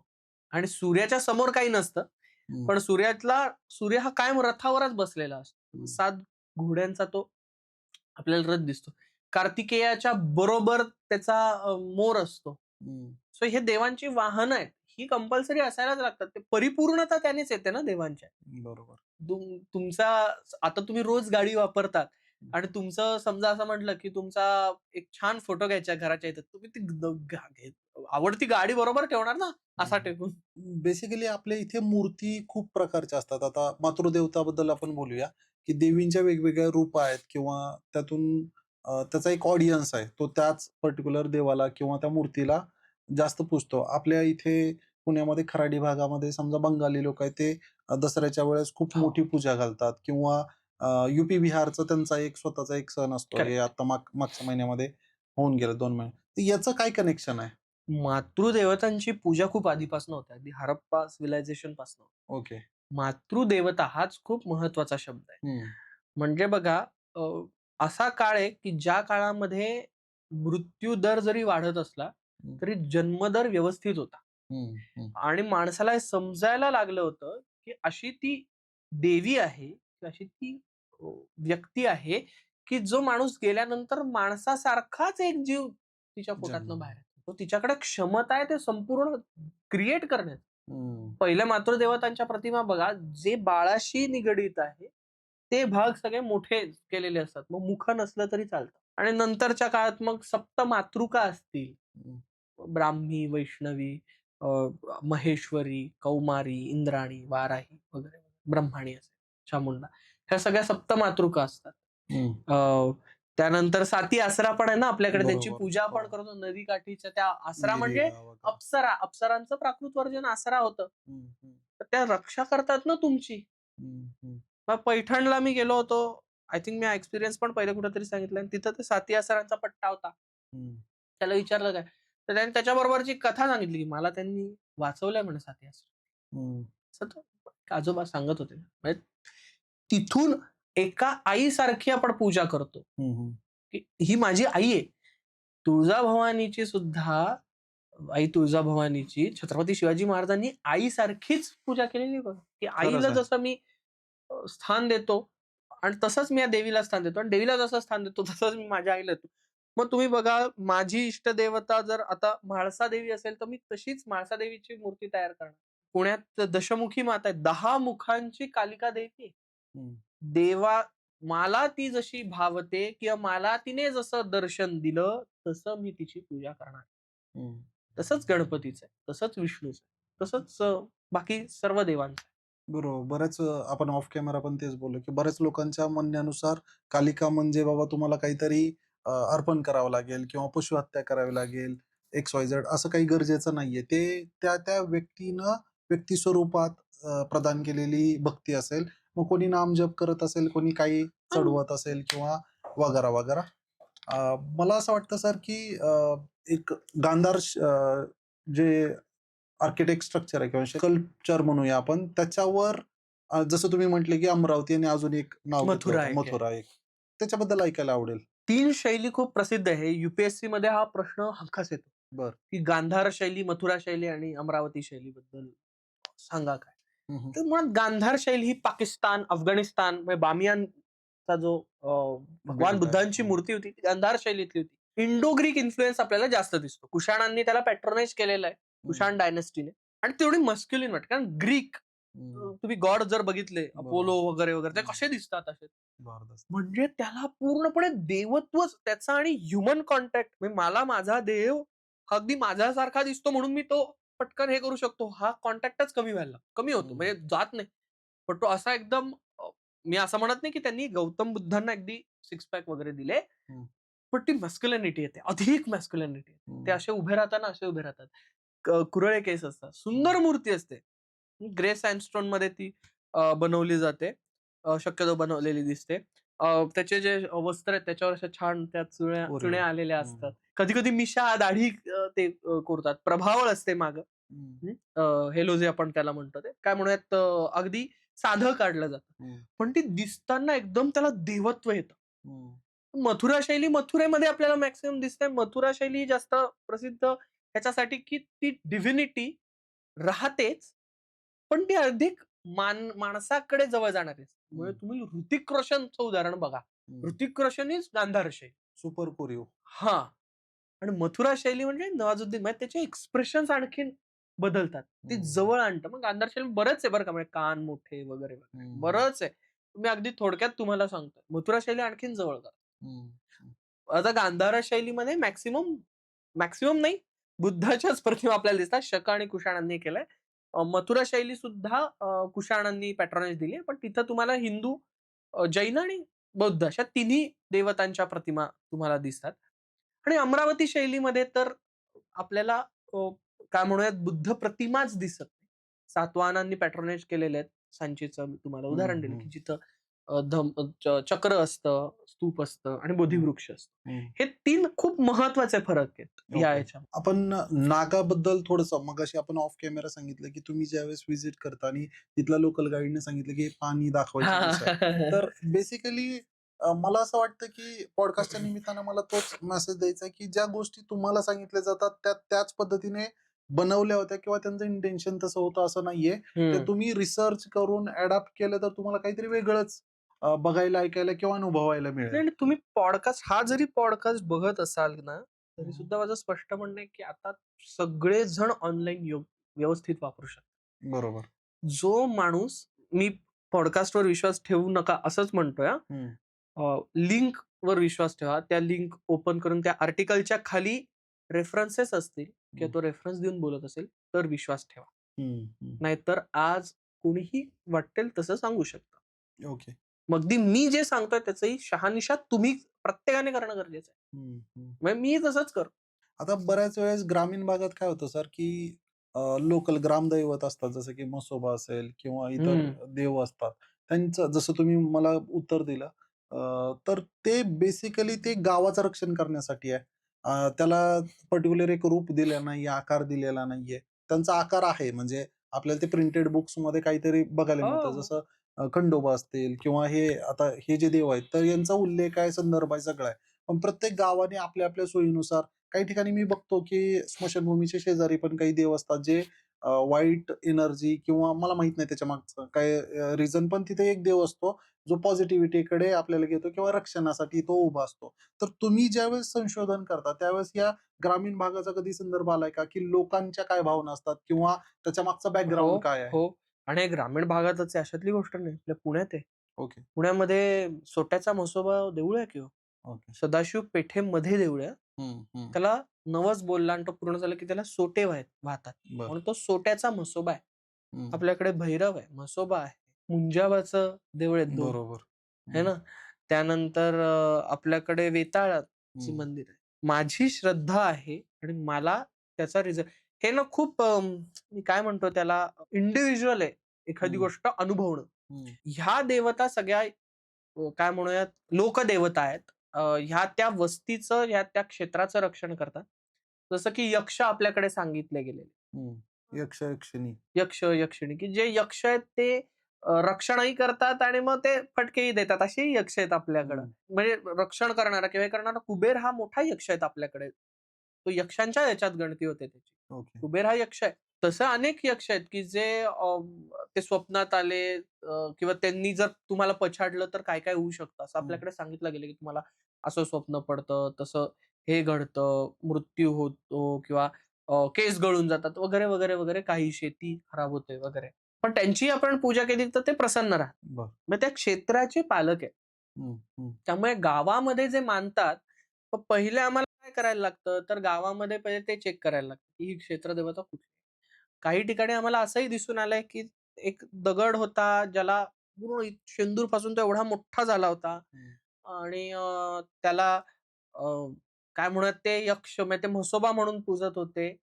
आणि सूर्याच्या समोर काही नसतं. पण सूर्य हा कायम रथावरच बसलेला असतो. 7 घोड्यांचा तो आपल्याला रथ दिसतो. कार्तिकेयाच्या बरोबर त्याचा मोर असतो. सो हे देवांची वाहन आहेत. ही कंपल्सरी असायलाच लागतात. ते परिपूर्णता त्यानेच येते ना देवांच्या.
बरोबर.
तुमचा आता तुम्ही रोज गाडी वापरतात आणि तुमचं समजा असं म्हटलं, की तुमचा एक छान फोटो घ्यायचा घराच्या इथं. तुम्ही ती आवडती गाडी बरोबर ठेवणार ना असा टेकून.
बेसिकली आपल्या इथे मूर्ती खूप प्रकारच्या असतात. आता मातृदेवताबद्दल आपण बोलूया, की देवींच्या वेगवेगळ्या रूप आहेत किंवा त्यातून त्याचा एक ऑडियन्स आहे. तो त्याच पर्टिक्युलर देवाला किंवा त्या मूर्तीला जास्त पूजतो. आपल्या इथे पुण्यामध्ये खराडी भागामध्ये समजा बंगाली लोक आहेत ते दसऱ्याच्या वेळेस खूप
हो.
मोठी पूजा घालतात किंवा यूपी बिहारचा त्यांचा एक स्वतःचा एक सण असतो. हे
Correct.
आता मागच्या महिन्यामध्ये होऊन गेलं 2 महिने. तर याचं काय कनेक्शन आहे?
मातृदेवतांची पूजा खूप आधीपासून होते. अगदी हरप्पा सिव्हिलायझेशन पासून.
ओके.
मातृदेवता हाच खूप महत्वाचा शब्द आहे.
हं.
म्हणजे बघा अ, असा काळ आहे की ज्या काळामध्ये मृत्यू दर जरी वाढत असला
हं.
तरी जन्मदर व्यवस्थित होता.
हं, हं.
आणि माणसाला हे समजायला लागलं होतं की अशी ती देवी आहे, अशी ती अ, व्यक्ती आहे की जो माणूस गेल्यानंतर माणसासारखाच एक जीव तिच्या पोटातनं
जन्म.
बाहेर येतो. तिच्याकडे क्षमता आहे ते संपूर्ण क्रिएट करण्याची.
हं.
पहिल्या मातृदेवतांच्या प्रतिमा बघा, जे बाळाशी निगडीत आहे, ते भाग सगळे मोठे केलेले असतात. मग मुख नसलं तरी चालतं. आणि नंतरच्या काळात मग सप्त मातृका असतील.
हं.
ब्राह्मी, वैष्णवी, अ, महेश्वरी, कौमारी, इंद्राणी, वाराही वगैरे, ब्रह्माणी असेल, चामुंडा. ह्या सगळ्या सप्त मातृका असतात.
हं.
त्यानंतर साती आसरा पण आहे ना आपल्याकडे, त्यांची
बरोबर.
पूजा आपण
हो.
करतो नदीकाठीच्या त्या आसरा म्हणजे
गिरिगा वगैरे.
अप्सरांचं प्राकृत वर्जन आसरा होतं.
हं, हं.
तर त्या रक्षा करतात ना तुमची.
हं, हं.
मग पैठणला मी गेलो होतो. आय थिंक मी हा एक्सपिरियन्स पण पहिले कुठेतरी सांगितला आणि तिथं ते साती आसरांचा पट्टा होता.
हं.
त्याला विचारलं काय? तर त्याने त्याच्याबरोबरची कथा सांगितली, की मला त्यांनी वाचवलंय म्हणे साती आसरा.
हं.
असं तो आजोबा सांगत होते. म्हणजे तिथून एका आईसारखी आपण पूजा करतो,
हं, हं.
की ही माझी आई आहे. तुळजाभवानीची सुद्धा आई तुळजाभवानीची छत्रपती शिवाजी महाराजांनी आईसारखीच पूजा केलेली बघा, की
खरंच
आईला
आहे.
जसं मी स्थान देतो आणि तसंच मी या देवीला स्थान देतो आणि देवीला जसं स्थान देतो तसंच मी माझ्या आईला देतो. मग तुम्ही बघा माझी इष्टदेवता जर आता म्हाळसा देवी असेल, तर मी तशीच म्हाळसा देवीची मूर्ती तयार करणार. पुण्यात दशमुखी माता आहे. 10 मुखांची कालिका देवी आहे.
हं.
देवा मला ती जशी भावते किंवा मला तिने जसं दर्शन दिलं, तसं मी तिची पूजा करणार.
हं.
तसंच गणपतीचं आहे, तसंच विष्णूचं आहे, तसंच बाकी सर्व देवांचं आहे.
बरोबर. बऱ्याच आपण ऑफ कॅमेरा पण तेच बोललो, की बऱ्याच लोकांच्या म्हणण्यानुसार कालिका म्हणजे बाबा तुम्हाला काहीतरी अर्पण करावं लागेल किंवा पशुहत्या करावी लागेल, एक्स-वाय-झेड असं काही गरजेचं नाहीये. ते त्या व्यक्तीनं व्यक्ती स्वरूपात प्रदान केलेली भक्ती असेल. मग कोणी नामजप करत असेल, कोणी काही चढवत असेल किंवा वगैरा. मला असं वाटतं सर, की एक गांधार जे आर्किटेक्ट स्ट्रक्चर आहे किंवा स्कल्पचर म्हणूया आपण त्याच्यावर जसं तुम्ही म्हटले, की अमरावती आणि अजून एक नाव घेतलं
मथुरा
होतं
एक आहे.
मथुरा एक. त्याच्याबद्दल ऐकायला आवडेल.
3 शैली खूप प्रसिद्ध आहे. UPSC मध्ये हा प्रश्न हमखास येतो,
बरं.
की गांधार शैली, मथुरा शैली आणि अमरावती शैलीबद्दल सांगा काय?
हं, हं.
तर मुळात गांधार शैली ही पाकिस्तान, अफगाणिस्तान म्हणजे बामियानचा जो भगवान
बेल्ट आहे.
बुद्धांची मूर्ती होती, ती गांधार शैलीतली होती. इंडो ग्रीक इन्फ्लुएन्स आपल्याला जास्त दिसतो. कुशाणांनी त्याला पॅट्रोनाइज केलेलं आहे. कुशाण डायनेस्टीने आणि तेवढी मस्क्युलिन वाटते. कारण ग्रीक
हं.
तुम्ही गॉड जर बघितले
बरोबर.
अपोलो वगैरे, वगैरे ते
हं.
कसे दिसतात असे.
जबरदस्त.
म्हणजे त्याला पूर्णपणे देवत्वच त्याचा आणि ह्युमन कॉन्टॅक्ट म्हणजे मला माझा देव अगदी माझ्यासारखा दिसतो म्हणून मी तो पटकन हे करू शकतो. हा कॉन्टॅक्टच कमी होतो.
हं.
म्हणजे जात नाही. पण तो असा एकदम मी असं म्हणत नाही की त्यांनी गौतम बुद्धांना अगदी सिक्स पॅक वगैरे दिले.
हं.
पण ती मॅस्क्युलिनिटी येते. अधिक मॅस्क्युलिनिटी. ते
हं.
असे उभे राहताना असे उभे राहतात. कुरळे केस असतात. सुंदर मूर्ती असते. ग्रे सँडस्टोनमध्ये ती बनवली जाते. शक्यतो बनवलेली दिसते. त्याचे जे वस्त्र आहेत त्याच्यावर अशा छान त्या चुण्या
कोरीव.
चुण्या आलेल्या
हं.
असतात. कधी-कधी मिशा, दाढी ते कोरतात. प्रभावळ असते मागं.
हं.
हेलो जे आपण त्याला म्हणतो ते. काय म्हणूयात अगदी साधं काढलं जातं.
हं.
पण ती दिसताना एकदम त्याला देवत्व येतं.
हं.
मथुरा शैली मथुरेमध्ये आपल्याला मॅक्सिमम दिसते. मथुरा शैली जास्त प्रसिद्ध ह्याच्यासाठी की ती डिव्हिनिटी राहतेच, पण ती अधिक माणसाकडे जवळ जाणारी असते. म्हणजे
हं.
तुम्ही ऋतिक रोशनचं उदाहरण बघा.
हं.
ऋतिक रोशन इज गांधार शैली.
सुपर कोरीव.
हां. आणि मथुरा शैली म्हणजे नवाजुद्दीन म्हणजे त्याचे एक्सप्रेशन्स आणखीन बदलतात. ती जवळ आणतं. मग गांधार शैली बरंच आहे बरं का, म्हणजे कान मोठे वगैरे वगैरे बरंच आहे. मी अगदी थोडक्यात तुम्हाला सांगतोय. मथुरा शैली आणखीन जवळ करते. आता गांधार शैलीमध्ये मॅक्सिमम मॅक्सिमम नाही, बुद्धाच्याच प्रतिमा आपल्याला दिसतात. शक आणि कुशाणांनी केलंय. मथुरा शैली सुद्धा कुशाणांनी पॅट्रॉनेज दिली पण तिथं तुम्हाला हिंदू, जैन आणि बौद्ध अशा तिन्ही देवतांच्या प्रतिमा तुम्हाला दिसतात. आणि अमरावती शैलीमध्ये तर आपल्याला काय म्हणूयात बुद्ध प्रतिमाच दिसत नाही. सातवाहनांनी पॅट्रोनेज केलेले आहेत. सांचीचं मी तुम्हाला उदाहरण दिलं, की जिथं चक्र असतं, स्तूप असतं आणि बोधिवृक्ष असतं. हे 3 खूप महत्वाचे फरक आहेत या
ओके.
ह्याच्यामध्ये.
आपण नागाबद्दल थोडंसं मगाशी आपण ऑफ कॅमेरा सांगितलं, की तुम्ही ज्यावेळेस व्हिजिट करता आणि तिथला लोकल गाईडने सांगितलं, की हे पाणी दाखवायची दिशा आहे. तर बेसिकली मला असं वाटतं, की पॉडकास्टच्या निमित्तानं मला तोच मेसेज द्यायचा आहे, की ज्या गोष्टी तुम्हाला सांगितल्या जातात त्या त्याच पद्धतीने बनवल्या होत्या किंवा त्यांचं इंटेन्शन तसं होतं असं नाहीये. ते
हं.
तुम्ही रिसर्च करून अडॅप्ट केलं तर तुम्हाला काहीतरी वेगळंच बघायला, ऐकायला किंवा अनुभवायला मिळेल.
नाही, तुम्ही जरी पॉडकास्ट बघत असाल ना, तरी
हं.
सुद्धा माझं स्पष्ट म्हणणं आहे, की आता सगळेजण ऑनलाईन व्यवस्थित वापरू शकतात.
बरोबर.
जो माणूस मी पॉडकास्टवर विश्वास ठेवू नका असंच म्हणतोय हां. लिंकवर विश्वास ठेवा. त्या लिंक ओपन करून त्या आर्टिकलच्या खाली रेफरन्सेस असतील किंवा तो रेफरन्स देऊन बोलत असेल, तर विश्वास ठेवा.
हं, हं.
नाहीतर आज कोणीही वाटेल तसं सांगू शकतं.
ओके.
मग अगदी मी जे सांगतोय त्याचंही शहानिशा तुम्ही प्रत्येकाने करणं गरजेचं आहे.
हं, हं.
म्हणजे मी तसंच करतो.
आता बऱ्याच वेळेस ग्रामीण भागात काय होतं सर, की लोकल ग्रामदैवत असतात, जसं की म्हसोबा असेल किंवा इतर
हं.
देव असतात. त्यांचं जसं तुम्ही मला उत्तर दिलं, तर ते बेसिकली ते गावाचं रक्षण करण्यासाठी आहे. त्याला पर्टिक्युलर एक रूप दिलं नाहीये, आकार दिलेला नाहीये. त्यांचा आकार आहे म्हणजे आपल्याला ते प्रिंटेड बुक्समध्ये काहीतरी बघायला मिळतं.
हो.
जसं खंडोबा असतील किंवा हे आता हे जे देव आहेत, तर यांचा उल्लेख आहे, संदर्भ आहे, सगळं आहे. पण प्रत्येक गावाने आपल्या आपल्या सोयीनुसार काही ठिकाणी मी बघतो, की स्मशानभूमीच्या शेजारी पण काही देव असतात, जे वाईट एनर्जी किंवा मला माहीत नाही त्याच्यामागचं काय रिझन, पण तिथे एक देव असतो, जो पॉझिटिव्हिटीकडे आपल्याला घेतो किंवा रक्षणासाठी तो उभा असतो. तर तुम्ही ज्यावेळेस संशोधन करता, त्यावेळेस या ग्रामीण भागाचा कधी संदर्भ आलाय का, की लोकांच्या काय भावना असतात किंवा त्याच्यामागचा
हो,
बॅकग्राऊंड काय आहे?
हो. आणि हे ग्रामीण भागातच आहे अशातली गोष्ट नाही. आपल्या पुण्यात आहे.
ओके,
पुण्यामध्ये सोट्याचा म्हसोबा देऊळ आहे की हो.
ओके.
सदाशिव पेठेमध्ये देऊळ आहे.
हं, हं.
त्याला नवस बोलला आणि तो पूर्ण झाला की त्याला सोटे वाहतात.
बरं.
म्हणून तो सोट्याचा म्हसोबा आहे.
हं.
आपल्याकडे भैरव आहे, म्हसोबा आहे, मुंजाबाचं देऊळ आहेत 2
बरोबर.
है
हं,
ना. त्यानंतर आपल्याकडे वेताळाची
हं,
मंदिर आहे. माझी श्रद्धा आहे आणि मला त्याचा रिझल्ट हे ना खूप मी काय म्हणतो त्याला इंडिव्हिज्युअल आहे एखादी
हं,
गोष्ट अनुभवणं.
हं,
ह्या देवता सगळ्या काय म्हणूयात लोकदेवता आहेत. ह्या त्या वस्तीचं, ह्या त्या क्षेत्राचं रक्षण करतात. जसं की यक्ष आपल्याकडे सांगितले गेलेले.
हं. यक्ष, यक्षिणी.
यक्ष, यक्षिणी की जे यक्ष आहेत ते रक्षणही करतात आणि मग ते फटकेही देतात. असेही यक्ष आहेत आपल्याकडं.
हं.
म्हणजे रक्षण करणारा किंवा हे करणारा कुबेर हा मोठा यक्ष आहेत आपल्याकडे. तो यक्षांच्या ह्याच्यात गणती होते त्याची.
ओके.
कुबेर हा यक्ष आहे. तसं अनेक यक्ष आहेत की जे ते स्वप्नात आले किंवा त्यांनी जर तुम्हाला पछाडलं तर काय-काय होऊ शकतं. असं
हं,
आपल्याकडे सांगितलं गेलं की तुम्हाला असं स्वप्न पडतं, तसं हे घडतं, मृत्यू होतो किंवा केस गळून जातात वगैरे, वगैरे, वगैरे काही शेती खराब होते वगैरे. पण त्यांची आपण पूजा केली तर ते प्रसन्न राहतात.
बरं.
मग त्या क्षेत्राचे पालक आहेत.
हं, हं,
त्यामुळे गावामध्ये जे मानतात, मग पहिले आम्हाला काय करायला लागतं, तर गावामध्ये पहिले ते चेक करायला लागतं, की ही क्षेत्र देवता कुठली आहे. काही ठिकाणी आम्हाला असंही दिसून आलंय, की एक दगड होता, ज्याला पूर्ण शेंदूरपासून तो एवढा मोठा झाला होता
हं.
आणि त्याला अ, काय म्हणूयात ते यक्ष म्हणजे ते म्हसोबा म्हणून पूजत होते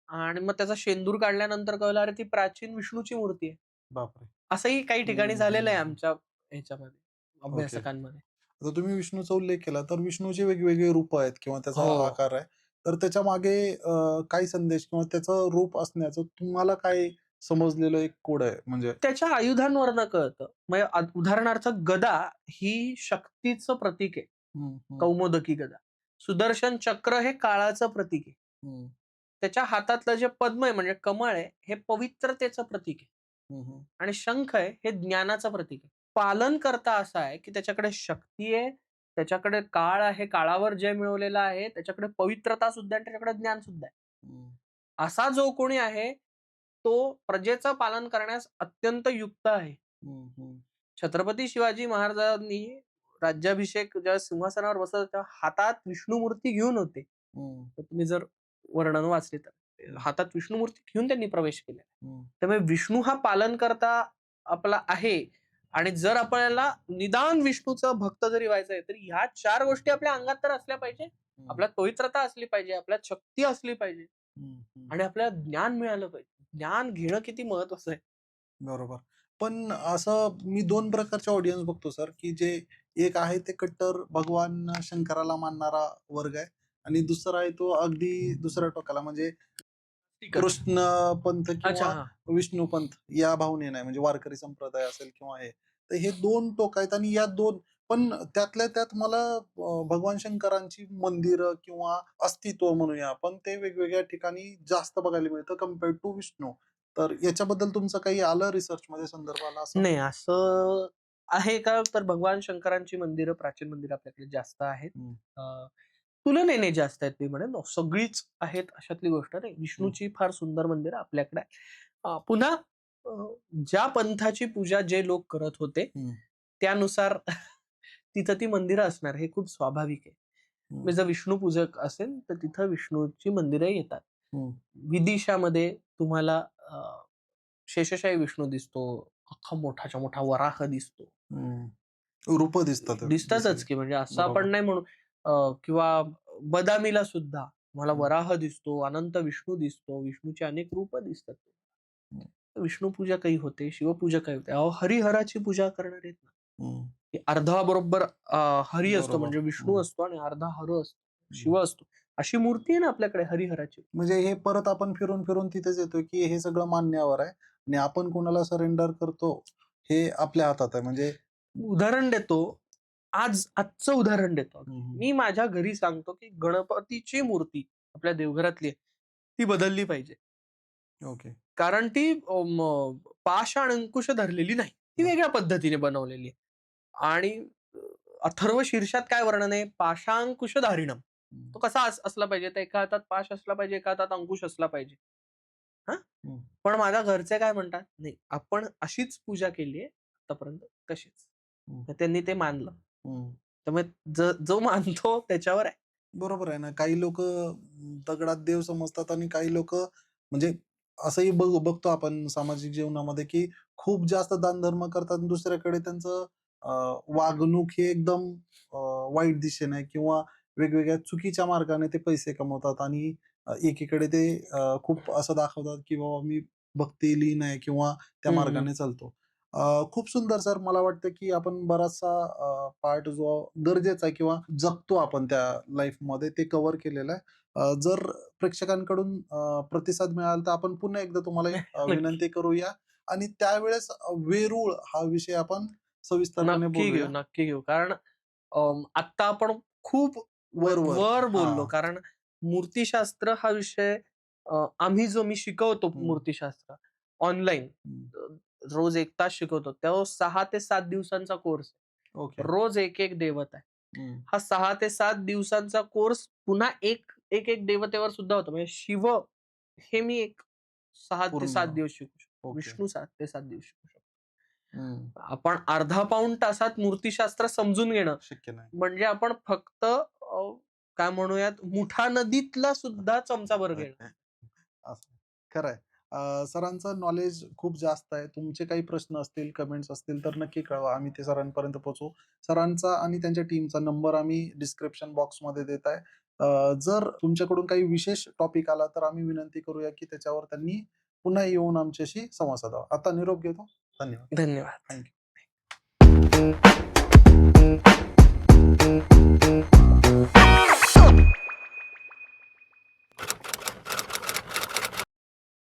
आणि मग त्याचा शेंदूर काढल्यानंतर कळलं, अरे ती प्राचीन विष्णूची मूर्ती आहे.
बापरे!
असंही काही
हं,
ठिकाणी झालेलं आहे
हं.
आमच्या ह्याच्यामध्ये,
ओके.
अभ्यासकांमध्ये.
आता तुम्ही विष्णूचा उल्लेख केला, तर विष्णूची वेगवेगळी रूपं आहेत किंवा त्याचा
हो.
आकार आहे. तर त्याच्यामागे काय संदेश किंवा त्याचं रूप असण्याचं तुम्हाला काय समजलेलं एक कोड आहे म्हणजे?
त्याच्या आयुधांवरनं कळतं. म्हणजे उदाहरणार्थ गदा ही शक्तीचं प्रतीक आहे.
हं, हं,
कौमोदकी गदा. सुदर्शन चक्र हे काळाचं प्रतीक आहे.
हं,
त्याच्या हातातलं जे पद्म आहे म्हणजे कमळ आहे, हे पवित्रतेचं प्रतीक आहे.
हं, हं,
आणि शंख आहे, हे ज्ञानाचं प्रतीक आहे. पालनकर्ता असा आहे, की त्याच्याकडे शक्ती आहे, त्याच्याकडे काळ आहे, काळावर जय मिळवलेला आहे, त्याच्याकडे पवित्रता सुद्धा आहे आणि त्याच्याकडे ज्ञान सुद्धा आहे.
हं.
असा जो कोणी आहे, तो प्रजेचं पालन करण्यास अत्यंत युक्त आहे.
हम्म, हम्म,
छत्रपती शिवाजी महाराजांनी राज्याभिषेक जेव्हा सिंहासनावर बसत होते, तेव्हा हातात विष्णुमूर्ती घेऊन होते.
हम्म,
तर तुम्ही जर वर्णन वाचले तर हातात विष्णुमूर्ती घेऊन त्यांनी प्रवेश केला.
हम्म.
त्यामुळे विष्णू हा पालन करता आपला आहे. आणि जर आपल्याला निदान विष्णूचं भक्त जरी व्हायचंय, तर ह्या 4 गोष्टी आपल्या अंगात तर असल्या पाहिजे. आपल्यात पवित्रता असली पाहिजे, आपल्यात शक्ती असली पाहिजे
हम्म, हम्म.
आणि आपल्याला ज्ञान मिळालं पाहिजे. ज्ञान घेणं किती महत्वाचं आहे.
बरोबर. पण असं मी 2 प्रकारचे ऑडियन्स बघतो सर, की जे एक आहे ते कट्टर भगवान शंकराला मानणारा वर्ग आहे आणि दुसरा आहे तो अगदी दुसऱ्या टोकाला म्हणजे
ठीक आहे.
कृष्ण पंथ
अच्छा,
किंवा
हा.
विष्णू पंथ या भावनेने आहे म्हणजे वारकरी संप्रदाय असेल किंवा हे. तर हे 2 टोक आहेत आणि या 2 पण त्यातल्या त्यात मला भगवान शंकरांची मंदिरं किंवा अस्तित्व म्हणूया आपण ते वेगवेगळ्या ठिकाणी जास्त बघायला मिळतं कंपेअर्ड टू विष्णू. तर याच्याबद्दल तुमचं काही आलं रिसर्चमध्ये संदर्भ आला असं?
नाही, असं आहे का? तर भगवान शंकरांची मंदिरं, प्राचीन मंदिरं आपल्याकडे जास्त आहेत.
हम्म,
तुलनेने जास्त आहेत मी म्हणेन. सगळीच आहेत अशातली गोष्ट नाही. विष्णूची फार सुंदर मंदिरं आपल्याकडे आहेत. पुन्हा अ, ज्या पंथाची पूजा जे लोक करत होते,
हम्म,
त्यानुसार तिथं ती मंदिरं असणार हे खूप स्वाभाविक आहे.
हम्म,
म्हणजे जर विष्णू पूजक असेल, तर तिथं विष्णूची मंदिरं येतात.
हम्म,
विदिशामध्ये तुम्हाला शेषशाही विष्णू दिसतो, अख्खा मोठाच्या मोठा वराह दिसतो.
हम्म. रूप दिसतात
दिसतातच की, म्हणजे असं
बरोबर.
आपण नाही म्हणू. किंवा बदामीला सुद्धा मला
हम्म.
वराह दिसतो, अनंत विष्णू दिसतो, विष्णूची अनेक रूप दिसतात.
हम्म.
विष्णू पूजा काही होते, शिवपूजा काही होते. अहो, हरिहराची पूजा करणार आहेत ना,
हम्म,
की अर्धा बरोबर हरी असतो,
बरोबर.
म्हणजे विष्णू
हम्म.
असतो आणि अर्धा हर असतो, शिव असतो. अशी मूर्ती आहे ना आपल्याकडे हरिहराची.
म्हणजे हे परत आपण फिरून फिरून तिथेच येतोय की हे सगळं मान्यावर आहे आणि आपण कोणाला सरेंडर करतो हे आपल्या हातात आहे म्हणजे
उदाहरण देतो. आजचं उदाहरण देतो.
हम्म,
मी माझ्या घरी सांगतो, की गणपतीची मूर्ती आपल्या देवघरातली आहे, ती बदलली पाहिजे.
ओके.
कारण ती पाष आणि अंकुश धरलेली नाही. ती वेगळ्या पद्धतीने बनवलेली आहे. आणि अथर्व शीर्षात काय वर्णन आहे? पाशांकुश धारिणम. तो कसा असला पाहिजे? तर एका हातात पाश असला पाहिजे, एका हातात अंकुश असला पाहिजे. हां?
हम्म,
पण माझ्या घरचे काय म्हणतात? नाही, आपण अशीच पूजा केली आहे आतापर्यंत, तशीच.
हम्म,
तर त्यांनी ते मानलं.
हम्म.
त्यामुळे जो मानतो त्याच्यावर आहे.
बरोबर आहे ना काही लोक दगडात देव समजतात आणि काही लोक म्हणजे असंही बघतो आपण सामाजिक जीवनामध्ये की खूप जास्त दानधर्म करतात आणि दुसऱ्याकडे त्यांचं वागणूक हे एकदम वाईट दिशेने आहे किंवा वेगवेगळ्या चुकीच्या मार्गाने ते पैसे कमवतात आणि एकीकडे ते खूप असं दाखवतात की बाबा मी भक्तिलीन आहे किंवा त्या
हं, हं.
मार्गाने चालतो. खूप सुंदर सर मला वाटतं की आपण बराचसा पार्ट जो गरजेचा आहे किंवा जगतो आपण त्या लाईफमध्ये ते कव्हर केलेलं आहे. जर प्रेक्षकांकडून प्रतिसाद मिळाला तर आपण पुन्हा एकदा तुम्हाला
नक्की.
विनंती करूया आणि त्यावेळेस वेरूळ हा विषय आपण सविस्तरपणे
नक्की घेऊ,
बोलूया.
नक्की घेऊ. कारण आत्ता आपण खूप
वर
वर बोललो.
हा.
कारण मूर्तिशास्त्र हा विषय मी शिकवतो
हम्म.
मूर्तिशास्त्र ऑनलाईन.
हम्म.
रोज 1 तास शिकवतो. तो 6 ते 7 दिवसांचा कोर्स.
ओके.
रोज एक देवता आहे.
हम्म.
हा 6 ते 7 दिवसांचा कोर्स पुन्हा एक देवतेवर सुद्धा होतो. म्हणजे शिव हे मी 6 ते
पूर्ण
7 दिवस शिकू शकतो.
ओके.
विष्णू 7 ते 7 दिवस शिकू शकतो.
हम्म.
आपण अर्धा पाऊण तासात मूर्तिशास्त्र समजून घेणं
शक्य नाही.
म्हणजे आपण फक्त काय म्हणूयात, मुठा नदीतला सुद्धा चमचाभर घेणं.
असं. खरंय. सरांचं नॉलेज खूप जास्त आहे. तुमचे काही प्रश्न असतील, कमेंट्स असतील तर नक्की कळवा. आम्ही ते सरांपर्यंत पोहोचवू. सरांचा आणि त्यांच्या टीमचा नंबर आम्ही डिस्क्रिप्शन बॉक्समध्ये देत आहे. जर तुमच्याकडून काही विशेष टॉपिक आला तर आम्ही विनंती करूया की त्याच्यावर त्यांनी पुन्हा येऊन आमच्याशी संवाद साधावा. आता निरोप घेतो. धन्यवाद.
धन्यवाद.
थँक्यू.